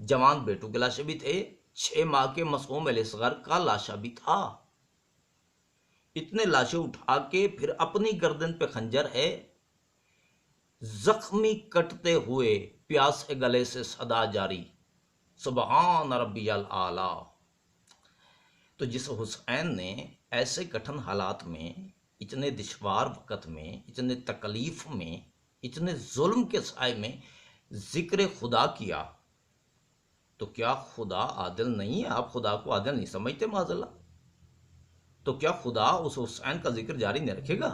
جوان بیٹوں کے لاشیں بھی تھے، 6 ماہ کے معصوم اصغر کا لاشا بھی تھا۔ اتنے لاشیں اٹھا کے پھر اپنی گردن پہ خنجر ہے، زخمی کٹتے ہوئے پیاس کے گلے سے صدا جاری، سبحان ربی الاعلی۔ تو جس حسین نے ایسے کٹھن حالات میں، اتنے دشوار وقت میں، اتنے تکلیف میں، اتنے ظلم کے سائے میں ذکر خدا کیا، تو کیا خدا عادل نہیں ہے؟ آپ خدا کو عادل نہیں سمجھتے معاذ اللہ؟ تو کیا خدا اس حسین کا ذکر جاری نہیں رکھے گا؟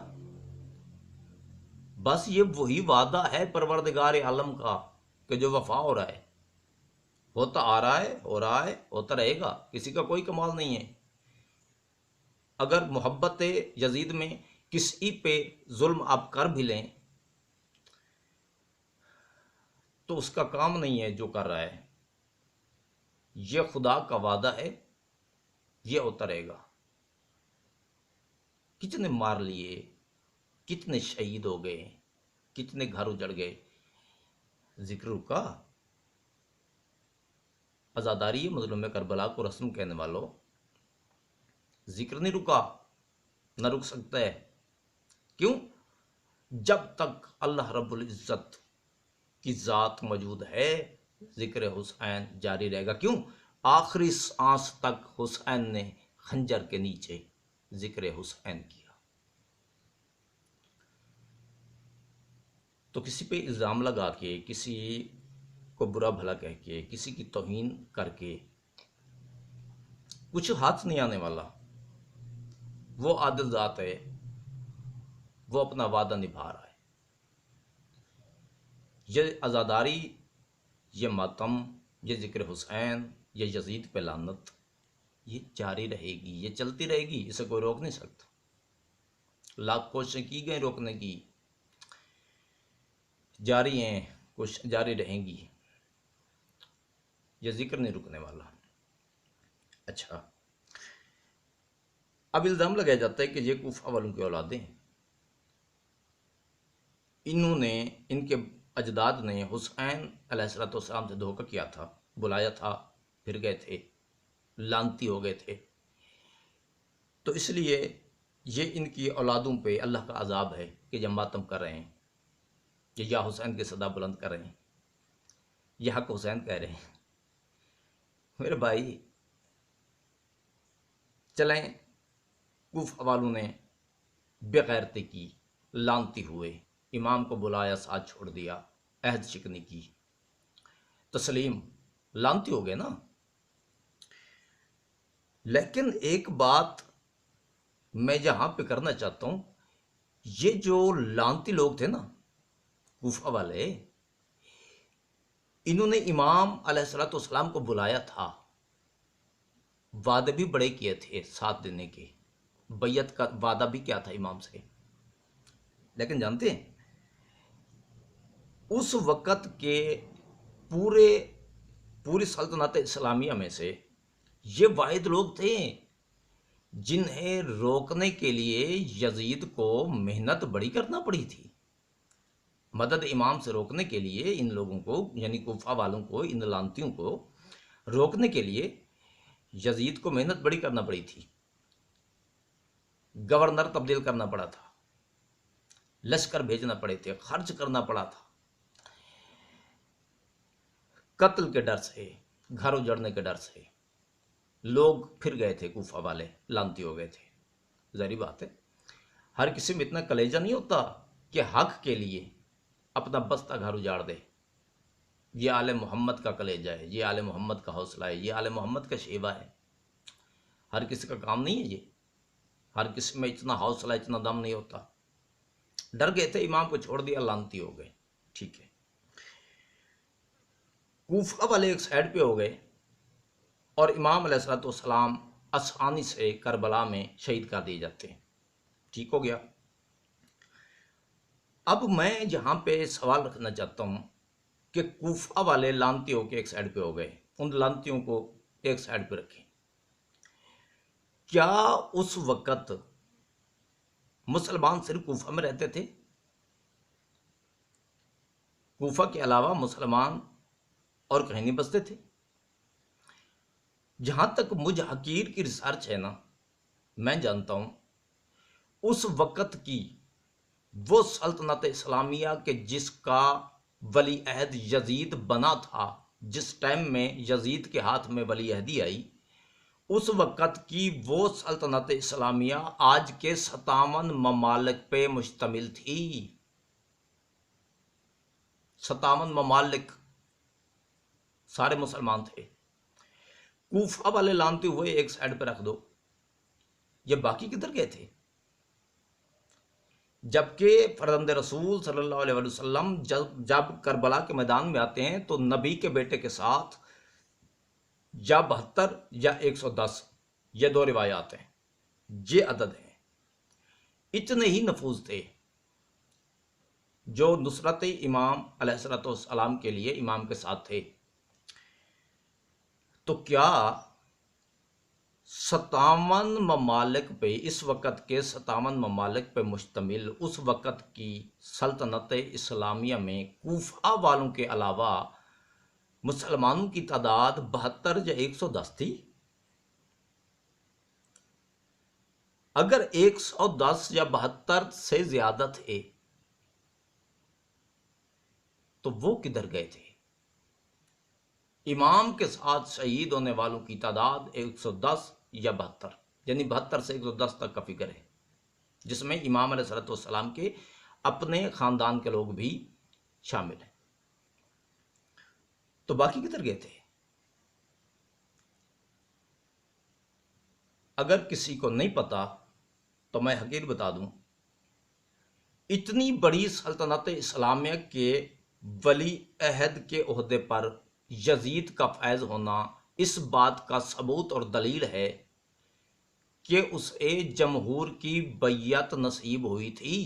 بس یہ وہی وعدہ ہے پروردگار عالم کا کہ جو وفا ہو رہا ہے، ہوتا آ رہا ہے، ہو رہا ہے، ہوتا رہے گا، کسی کا کوئی کمال نہیں ہے۔ اگر محبت یزید میں کسی پہ ظلم آپ کر بھی لیں تو اس کا کام نہیں ہے جو کر رہا ہے، یہ خدا کا وعدہ ہے، یہ ہوتا رہے گا۔ کتنے مار لیے، کتنے شہید ہو گئے، کتنے گھر اجڑ گئے، ذکر رکا؟ عزاداری مظلوم کربلا کو رسم کہنے والوں، ذکر نہیں رکا، نہ رک سکتا ہے۔ کیوں؟ جب تک اللہ رب العزت کی ذات موجود ہے ذکر حسین جاری رہے گا۔ کیوں؟ آخری سانس تک حسین نے خنجر کے نیچے ذکر حسین کیا۔ تو کسی پہ الزام لگا کے، کسی کو برا بھلا کہہ کے، کسی کی توہین کر کے کچھ ہاتھ نہیں آنے والا۔ وہ عادل ذات ہے، وہ اپنا وعدہ نبھا رہا ہے۔ یہ عزاداری، یہ ماتم، یہ ذکر حسین، یہ یزید پہ لعنت، یہ جاری رہے گی، یہ چلتی رہے گی، اسے کوئی روک نہیں سکتا۔ لاکھ کوششیں کی گئیں روکنے کی، جاری ہیں، کوششیں جاری رہیں گی، یہ ذکر نہیں رکنے والا۔ اچھا، اب الزام لگایا جاتا ہے کہ یہ کوفہ والوں کی اولادیں ہیں، انہوں نے، ان کے اجداد نے حسین علیہ السلام سے دھوکہ کیا تھا، بلایا تھا، پھر گئے تھے، لعنتی ہو گئے تھے، تو اس لیے یہ ان کی اولادوں پہ اللہ کا عذاب ہے کہ جب ماتم کر رہے ہیں، یہ یا حسین کی صدا بلند کر رہے ہیں، یہ حق حسین کہہ رہے ہیں۔ میرے بھائی چلیں، کوفہ والوں نے بے غیرتی کی، لعنتی ہوئے، امام کو بلایا، ساتھ چھوڑ دیا، عہد شکنی کی، تسلیم، لعنتی ہو گئے نا۔ لیکن ایک بات میں یہاں پہ کرنا چاہتا ہوں، یہ جو لعنتی لوگ تھے نا کوفہ والے، انہوں نے امام علیہ السلام کو بلایا تھا، وعدے بھی بڑے کیے تھے ساتھ دینے کے، بیعت کا وعدہ بھی کیا تھا امام سے، لیکن جانتے ہیں اس وقت کے پوری سلطنت اسلامیہ میں سے یہ واحد لوگ تھے جنہیں روکنے کے لیے یزید کو محنت بڑی کرنا پڑی تھی۔ مدد امام سے روکنے کے لیے ان لوگوں کو، یعنی کوفہ والوں کو، ان لعنتیوں کو روکنے کے لیے یزید کو محنت بڑی کرنا پڑی تھی، گورنر تبدیل کرنا پڑا تھا، لشکر بھیجنا پڑے تھے، خرچ کرنا پڑا تھا، قتل کے ڈر سے، گھر اجڑنے کے ڈر سے لوگ پھر گئے تھے، کوفہ والے لعنتی ہو گئے تھے۔ ظاہری بات ہے، ہر کسی میں اتنا کلیجہ نہیں ہوتا کہ حق کے لیے اپنا بستہ گھر اجاڑ دے۔ یہ آل محمد کا کلیجہ ہے، یہ آل محمد کا حوصلہ ہے، یہ آل محمد کا شیوا ہے۔ ہر کسی کا کام نہیں ہے یہ، ہر کسی میں اتنا حوصلہ، اتنا دم نہیں ہوتا۔ ڈر گئے تھے، امام کو چھوڑ دیا، لعنتی ہو گئے، ٹھیک ہے۔ کوفہ والے ایک سائڈ پہ ہو گئے اور امام علیہ السلام آسانی سے کربلا میں شہید کر دیے جاتے ہیں، ٹھیک ہو گیا۔ اب میں یہاں پہ سوال رکھنا چاہتا ہوں کہ کوفہ والے لعنتیوں کے ایک سائڈ پہ ہو گئے، ان لعنتیوں کو ایک سائڈ پہ رکھیں، کیا اس وقت مسلمان صرف کوفہ میں رہتے تھے؟ کوفہ کے علاوہ مسلمان اور کہیں نہیں بستے تھے؟ جہاں تک مجھ حقیر کی ریسرچ ہے نا، میں جانتا ہوں اس وقت کی وہ سلطنت اسلامیہ کے جس کا ولی عہد یزید بنا تھا، جس ٹائم میں یزید کے ہاتھ میں ولی عہدی آئی، اس وقت کی وہ سلطنت اسلامیہ آج کے 57 ممالک پہ مشتمل تھی۔ 57 ممالک، سارے مسلمان تھے۔ کوفہ والے لانتے ہوئے ایک سائڈ پہ رکھ دو، یہ باقی کدھر گئے تھے؟ جبکہ فرزند رسول صلی اللہ علیہ وسلم جب کربلا کے میدان میں آتے ہیں تو نبی کے بیٹے کے ساتھ یا 72 یا 110، یہ دو روایات ہیں، یہ عدد ہیں۔ اتنے ہی نفوذ تھے جو نصرت امام علیہ الصلوۃ والسلام کے لیے امام کے ساتھ تھے۔ تو کیا 57 ممالک پہ، اس وقت کے 57 ممالک پہ مشتمل اس وقت کی سلطنت اسلامیہ میں کوفہ والوں کے علاوہ مسلمانوں کی تعداد 72 یا 110 تھی؟ اگر 110 یا 72 سے زیادہ تھے تو وہ کدھر گئے تھے؟ امام کے ساتھ شہید ہونے والوں کی تعداد 110 یا 72، یعنی 72 سے 110 تک کا فگر ہے، جس میں امام علیہ الصلوۃ والسلام کے اپنے خاندان کے لوگ بھی شامل ہیں۔ تو باقی کدھر گئے تھے؟ اگر کسی کو نہیں پتا تو میں حقیر بتا دوں، اتنی بڑی سلطنت اسلامیہ کے ولی عہد کے عہدے پر یزید کا فائز ہونا اس بات کا ثبوت اور دلیل ہے کہ اسے جمہور کی بیعت نصیب ہوئی تھی۔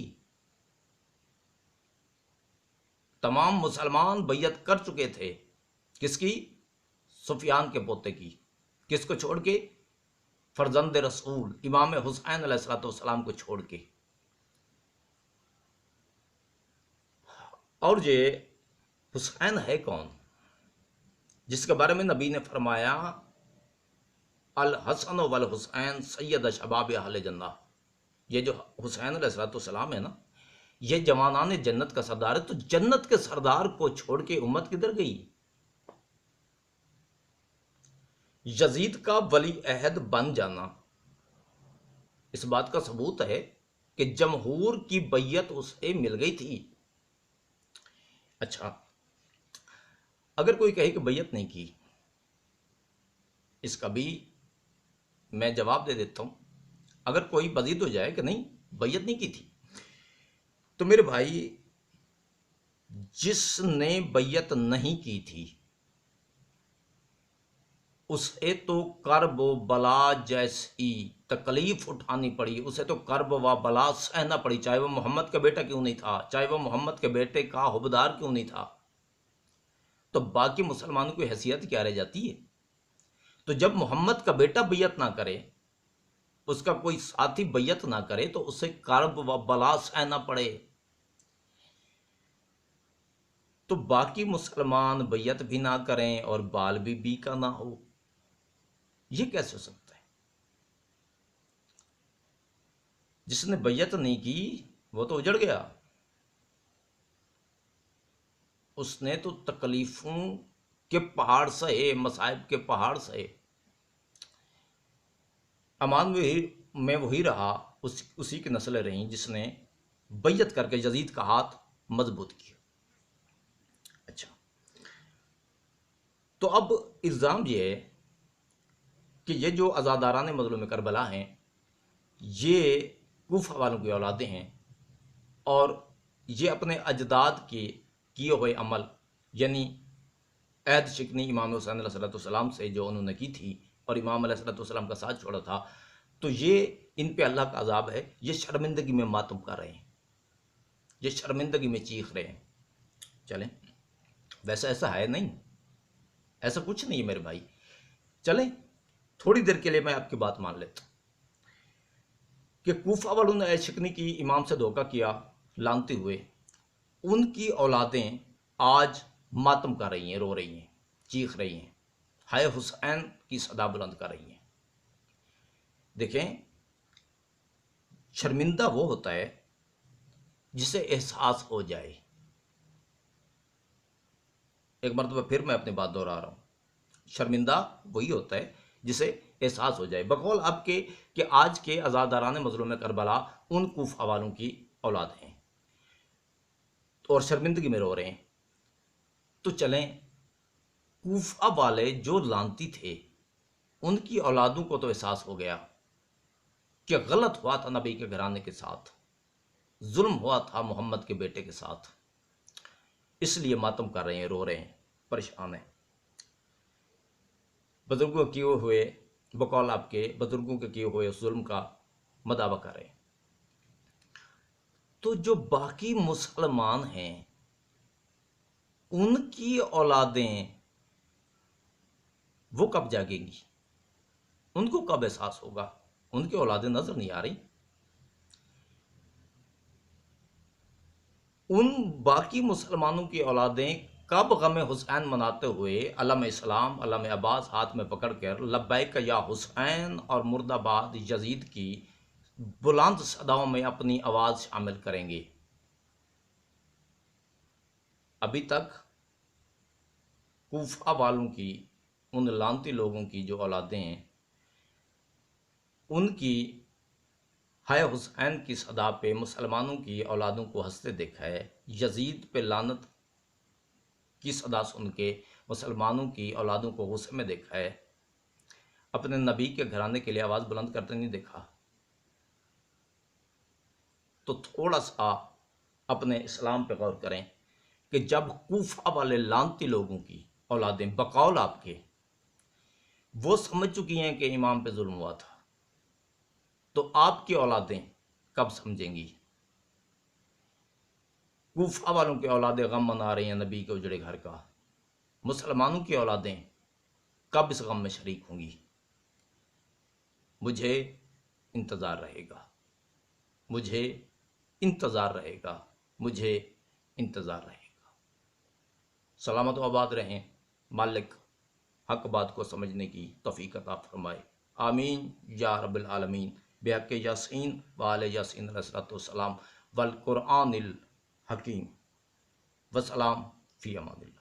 تمام مسلمان بیعت کر چکے تھے، کس کی؟ سفیان کے پوتے کی۔ کس کو چھوڑ کے؟ فرزند رسول امام حسین علیہ الصلوۃ والسلام کو چھوڑ کے۔ اور یہ حسین ہے کون جس کے بارے میں نبی نے فرمایا الحسن والحسین سید شباب اہل جنہ؟ یہ جو حسین علیہ الصلوۃ والسلام ہے نا، یہ جوانان جنت کا سردار ہے۔ تو جنت کے سردار کو چھوڑ کے امت کدھر گئی؟ یزید کا ولی عہد بن جانا اس بات کا ثبوت ہے کہ جمہور کی بیعت اسے مل گئی تھی۔ اچھا، اگر کوئی کہے کہ بیعت نہیں کی، اس کا بھی میں جواب دے دیتا ہوں۔ اگر کوئی بزید ہو جائے کہ نہیں بیعت نہیں کی تھی، تو میرے بھائی جس نے بیعت نہیں کی تھی اسے تو کرب و بلا جیسی تکلیف اٹھانی پڑی، اسے تو کرب و بلا سہنا پڑی، چاہے وہ محمد کا بیٹا کیوں نہیں تھا، چاہے وہ محمد کے بیٹے کا حبدار کیوں نہیں تھا۔ تو باقی مسلمانوں کی حیثیت کیا رہ جاتی ہے؟ تو جب محمد کا بیٹا بیعت نہ کرے، اس کا کوئی ساتھی بیعت نہ کرے، تو اسے کرب و بلا سہنا پڑے۔ تو باقی مسلمان بیعت بھی نہ کریں اور بال بھی بی کا نہ ہو، یہ کیسے ہو سکتا ہے؟ جس نے بیعت نہیں کی وہ تو اجڑ گیا، اس نے تو تکلیفوں کے پہاڑ سہے، مصائب کے پہاڑ سہے۔ امان میں وہی رہا، اسی کی نسلیں رہیں جس نے بیعت کر کے یزید کا ہاتھ مضبوط کیا۔ اچھا، تو اب الزام یہ ہے کہ یہ جو عزاداران مظلوم کربلا ہیں یہ کوفہ والوں کی اولادیں ہیں، اور یہ اپنے اجداد کے کیے ہوئے عمل، یعنی عہد شکنی امام حسین علیہ الصلوۃ والسلام سے جو انہوں نے کی تھی اور امام علیہ الصلوۃ والسلام کا ساتھ چھوڑا تھا، تو یہ ان پہ اللہ کا عذاب ہے۔ یہ شرمندگی میں ماتم کر رہے ہیں، یہ شرمندگی میں چیخ رہے ہیں۔ چلیں، ویسا ایسا ہے نہیں، ایسا کچھ نہیں ہے میرے بھائی۔ چلیں تھوڑی دیر کے لیے میں آپ کی بات مان لیتا ہوں کہ کوفہ والوں نے عہد شکنی کی امام سے دھوکہ کیا لانتے ہوئے، ان کی اولادیں آج ماتم کر رہی ہیں، رو رہی ہیں، چیخ رہی ہیں، ہائے حسین کی صدا بلند کر رہی ہیں۔ دیکھیں، شرمندہ وہ ہوتا ہے جسے احساس ہو جائے۔ ایک مرتبہ پھر میں اپنی بات دہرا رہا ہوں، شرمندہ وہی ہوتا ہے جسے احساس ہو جائے۔ بقول اب کے کہ آج کے عزاداران مظلوم کربلا ان کوفہ والوں کی اولاد ہیں اور شرمندگی میں رو رہے ہیں، تو چلیں کوفہ والے جو لانتی تھے ان کی اولادوں کو تو احساس ہو گیا کہ غلط ہوا تھا نبی کے گھرانے کے ساتھ، ظلم ہوا تھا محمد کے بیٹے کے ساتھ، اس لیے ماتم کر رہے ہیں، رو رہے ہیں، پریشان ہیں۔ بزرگوں کیے ہوئے بقول آپ کے بزرگوں کے کیے ہوئے اس ظلم کا مداوع کر رہے ہیں۔ تو جو باقی مسلمان ہیں ان کی اولادیں وہ کب جاگیں گی؟ ان کو کب احساس ہوگا؟ ان کی اولادیں نظر نہیں آ رہی۔ ان باقی مسلمانوں کی اولادیں کب غم حسین مناتے ہوئے علم اسلام علم عباس ہاتھ میں پکڑ کر لبیک یا حسین اور مرد آباد یزید کی بلند صداؤں میں اپنی آواز شامل کریں گے؟ ابھی تک کوفہ والوں کی، ان لانتی لوگوں کی جو اولادیں ہیں، ان کی ہائے حسین کی صدا پہ مسلمانوں کی اولادوں کو ہنستے دیکھا ہے، یزید پہ لعنت کی صدا سن کے مسلمانوں کی اولادوں کو غصے میں دیکھا ہے، اپنے نبی کے گھرانے کے لیے آواز بلند کرتے نہیں دیکھا۔ تو تھوڑا سا اپنے اسلام پہ غور کریں کہ جب کوفہ والے لعنتی لوگوں کی اولادیں بقول آپ کے وہ سمجھ چکی ہیں کہ امام پہ ظلم ہوا تھا، تو آپ کی اولادیں کب سمجھیں گی؟ کوفہ والوں کی اولادیں غم منا رہی ہیں نبی کے اجڑے گھر کا، مسلمانوں کی اولادیں کب اس غم میں شریک ہوں گی؟ مجھے انتظار رہے گا، مجھے انتظار رہے گا، مجھے انتظار رہے گا۔ سلامت و آباد رہیں، مالک حق بات کو سمجھنے کی توفیق عطا فرمائے، آمین یا رب العالمین، بحق یاسین وآل یاسین علیہ الصلوۃ والسلام والقرآن الحکیم، وسلام فی امان اللہ۔